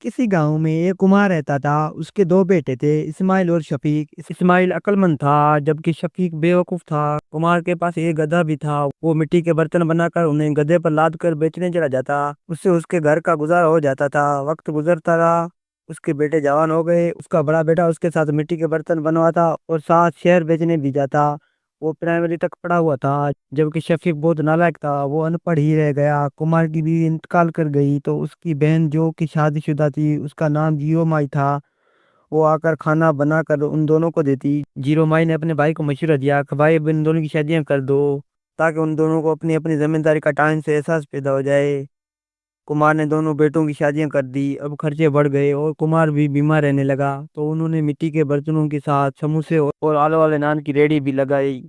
किसी गांव में एक कुमार रहता था। उसके दो बेटे थे, इस्माइल और शफीक। इस्माइल अक्लमंद था जबकि शफीक बेवकूफ था। कुमार के पास एक गधा भी था। वो मिट्टी के बर्तन बनाकर उन्हें गधे पर लाद कर बेचने चला जाता। उससे उसके घर का गुजारा हो जाता था। वक्त गुजरता रहा, उसके बेटे जवान हो गए। उसका बड़ा बेटा उसके साथ मिट्टी के बर्तन बनवाता और साथ शहर बेचने भी जाता। वो प्राइमरी तक पढ़ा हुआ था जबकि शफीक बहुत नालायक था। वो अनपढ़ ही रह गया। कुमार की बीवी इंतकाल कर गई तो उसकी बहन जो कि शादीशुदा थी, उसका नाम जियो माई था, वो आकर खाना बनाकर उन दोनों को देती। जीरो माई ने अपने भाई को मशवरा दिया कि भाई अब इन दोनों की शादियां कर दो ताकि उन दोनों को अपनी अपनी जिम्मेदारी का टाइम से एहसास पैदा हो जाए। कुमार ने दोनों बेटों की शादियां कर दी। अब खर्चे बढ़ गए और कुमार भी बीमार रहने लगा तो उन्होंने मिट्टी के बर्तनों के साथ समोसे और आलू वाले नान की रेडी भी लगाई।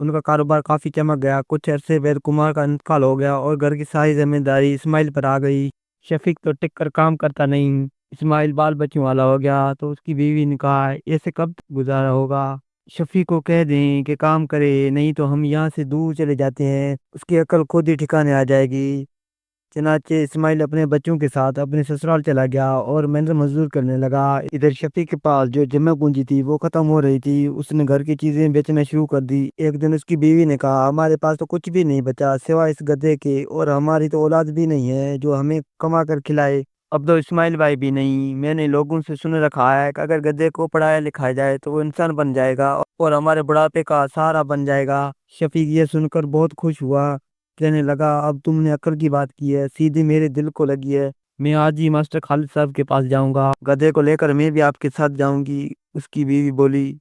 उनका कारोबार काफी चमक गया। कुछ अरसे बाद कुमार का इंतकाल हो गया और घर की सारी जिम्मेदारी इस्माइल पर आ गई। शफीक तो टिक कर काम करता नहीं। इस्माइल बाल बच्चों वाला हो गया तो उसकी बीवी ने कहा ऐसे कब तक गुजारा होगा। शफीक को कह दें कि काम करे, नहीं तो हम यहाँ से दूर चले जाते हैं, उसकी अकल खुद ही ठिकाने आ जाएगी। चनाचे इस्माइल अपने बच्चों के साथ अपने ससुराल चला गया और मेहनत मजदूर करने लगा। इधर शफीक के पास जो जमा पूंजी थी वो खत्म हो रही थी। उसने घर की चीजें बेचना शुरू कर दी। एक दिन उसकी बीवी ने कहा हमारे पास तो कुछ भी नहीं बचा सिवाय इस गधे के, और हमारी तो औलाद भी नहीं है जो हमें कमा कर खिलाए। अब तो इस्माइल भाई भी नहीं। मैंने लोगों से सुन रखा है कि अगर गधे को पढ़ाया लिखाया जाए तो वो इंसान बन जाएगा और हमारे बुढ़ापे का सहारा बन जाएगा। शफीक ये सुनकर बहुत खुश हुआ। कहने लगा अब तुमने अक्ल की बात की है, सीधी मेरे दिल को लगी है। मैं आज ही मास्टर खालिद साहब के पास जाऊंगा, गधे को लेकर मैं भी आपके साथ जाऊंगी। उसकी बीवी बोली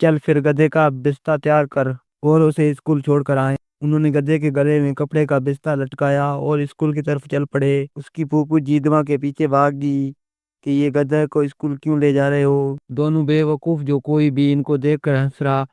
चल फिर गधे का बिस्ता तैयार कर और उसे स्कूल छोड़ कर आए। उन्होंने गधे के गले में कपड़े का बिस्ता लटकाया और स्कूल की तरफ चल पड़े। उसकी फूफू जीदवा के पीछे भागी कि ये गधे को स्कूल क्यों ले जा रहे हो। दोनों बेवकूफ जो कोई भी इनको देख कर हंस रहा।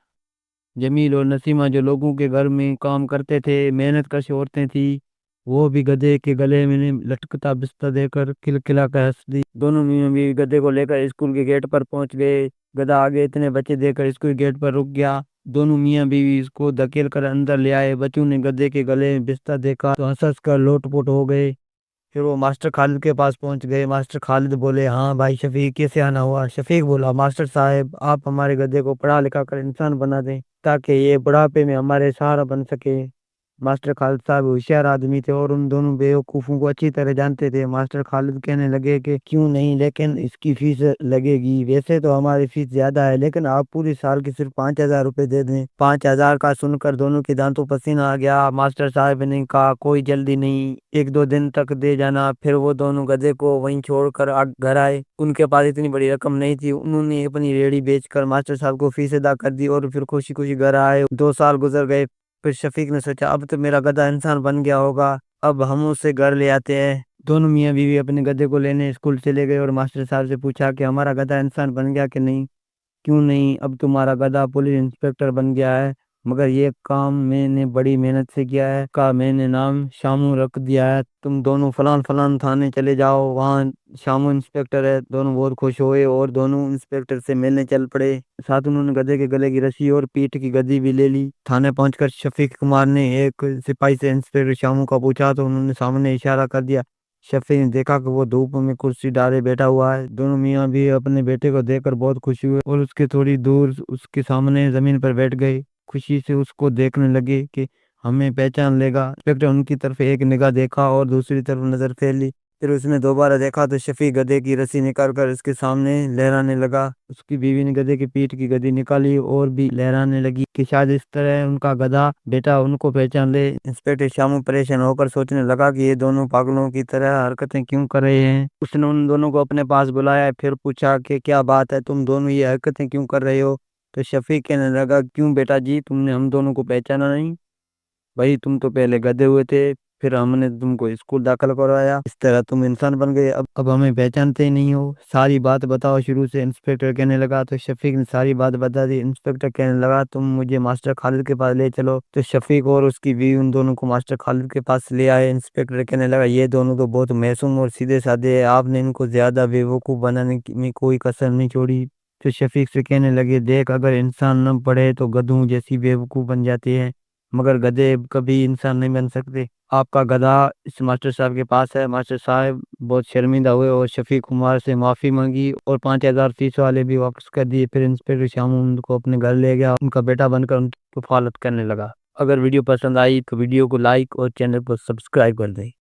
जमील और नसीमा जो लोगों के घर में काम करते थे, मेहनत कश औरतें थी, वो भी गधे के गले में लटकता बिस्तर देकर खिलखिला कर हंस दी। दोनों मियां भी गधे को लेकर स्कूल के गेट पर पहुंच गए। गधा आगे इतने बच्चे देकर स्कूल गेट पर रुक गया। दोनों मियां बीवी इसको धकेल कर अंदर ले आए। बच्चों ने गधे के गले में बिस्तर देखा तो हंस हंस कर लोटपोट हो गए। फिर वो मास्टर खालिद के पास पहुंच गए। मास्टर खालिद बोले हाँ भाई शफीक कैसे आना हुआ। शफीक बोला मास्टर साहब आप हमारे गधे को पढ़ा लिखा कर इंसान बना दें ताकि ये बुढ़ापे में हमारे सहारा बन सके। मास्टर खालिद साहब होशियार आदमी थे और उन दोनों बेवकूफों को अच्छी तरह जानते थे। मास्टर खालिद कहने लगे कि क्यों नहीं, लेकिन इसकी फीस लगेगी। वैसे तो हमारी फीस ज्यादा है लेकिन आप पूरी साल की सिर्फ 5,000 रुपए दे दें। 5,000 का सुनकर दोनों के दांतों पसीना आ गया। मास्टर साहब ने कहा कोई जल्दी नहीं, 1-2 दिन तक दे जाना। फिर वो दोनों गधे को वहीं छोड़कर घर आए। उनके पास इतनी बड़ी रकम नहीं थी। उन्होंने अपनी रेहड़ी बेचकर मास्टर साहब को फीस अदा कर दी और फिर खुशी खुशी घर आए। 2 साल गुजर गए। फिर शफीक ने सोचा अब तो मेरा गधा इंसान बन गया होगा, अब हम उसे घर ले आते हैं। दोनों मियाँ बीवी अपने गधे को लेने स्कूल चले गए और मास्टर साहब से पूछा कि हमारा गधा इंसान बन गया कि नहीं। क्यों नहीं, अब तुम्हारा गधा पुलिस इंस्पेक्टर बन गया है, मगर ये काम मैंने बड़ी मेहनत से किया है। का मैंने नाम शामू रख दिया है। तुम दोनों फलान फलान थाने चले जाओ, वहाँ शामू इंस्पेक्टर है। दोनों बहुत खुश हुए और दोनों इंस्पेक्टर से मिलने चल पड़े। साथ उन्होंने गधे के गले की रस्सी और पीठ की गद्दी भी ले ली। थाने पहुंचकर शफीक कुमार ने एक सिपाही से इंस्पेक्टर शामू का पूछा तो उन्होंने सामने इशारा कर दिया। शफीक ने देखा कि वो धूप में कुर्सी डाले बैठा हुआ है। दोनों मियाँ भी अपने बेटे को देखकर बहुत खुशी हुए और उसके थोड़ी दूर उसके सामने जमीन पर बैठ गए। खुशी से उसको देखने लगे कि हमें पहचान लेगा। इंस्पेक्टर उनकी तरफ एक निगाह देखा और दूसरी तरफ नजर फेर ली। फिर उसने दोबारा देखा तो शफीक गधे की रस्सी निकाल कर उसके सामने लहराने लगा। उसकी बीवी ने गधे की पीठ की गद्दी निकाली और भी लहराने लगी कि शायद इस तरह उनका गधा बेटा उनको पहचान ले। इंस्पेक्टर शामू परेशान होकर सोचने लगा कि ये दोनों पागलों की तरह हरकतें क्यों कर रहे हैं। उसने उन दोनों को अपने पास बुलाया। फिर पूछा कि क्या बात है, तुम दोनों ये हरकतें क्यों कर रहे हो। तो शफीक कहने लगा क्यों बेटा जी, तुमने हम दोनों को पहचाना नहीं। भाई तुम तो पहले गधे हुए थे, फिर हमने तुमको स्कूल दाखिल करवाया, इस तरह तुम इंसान बन गए। अब हमें पहचानते ही नहीं हो। सारी बात बताओ शुरू से, इंस्पेक्टर कहने लगा। तो शफीक ने सारी बात बता दी। इंस्पेक्टर कहने लगा तुम मुझे मास्टर खालिद के पास ले चलो। तो शफीक और उसकी बीवी उन दोनों को मास्टर खालिद के पास ले आए। इंस्पेक्टर कहने लगा ये दोनों तो बहुत मासूम और सीधे साधे है, आपने इनको ज्यादा बेवकूफ बनाने में कोई कसर नहीं छोड़ी। तो शफीक से कहने लगे देख, अगर इंसान न पढ़े तो गधों जैसी बेवकूफ बन जाती है। مگر گدھے کبھی انسان نہیں بن سکتے۔ آپ کا گدھا اس ماسٹر صاحب کے پاس ہے۔ ماسٹر صاحب بہت شرمندہ ہوئے اور شفیق کمار سے معافی مانگی اور 5,000 فیس والے بھی واپس کر دیے۔ پھر انسپکٹر شامو ان کو اپنے گھر لے گیا، ان کا بیٹا بن کر ان کی کفالت کرنے لگا۔ اگر ویڈیو پسند آئی تو ویڈیو کو لائک اور چینل کو سبسکرائب کر دیں۔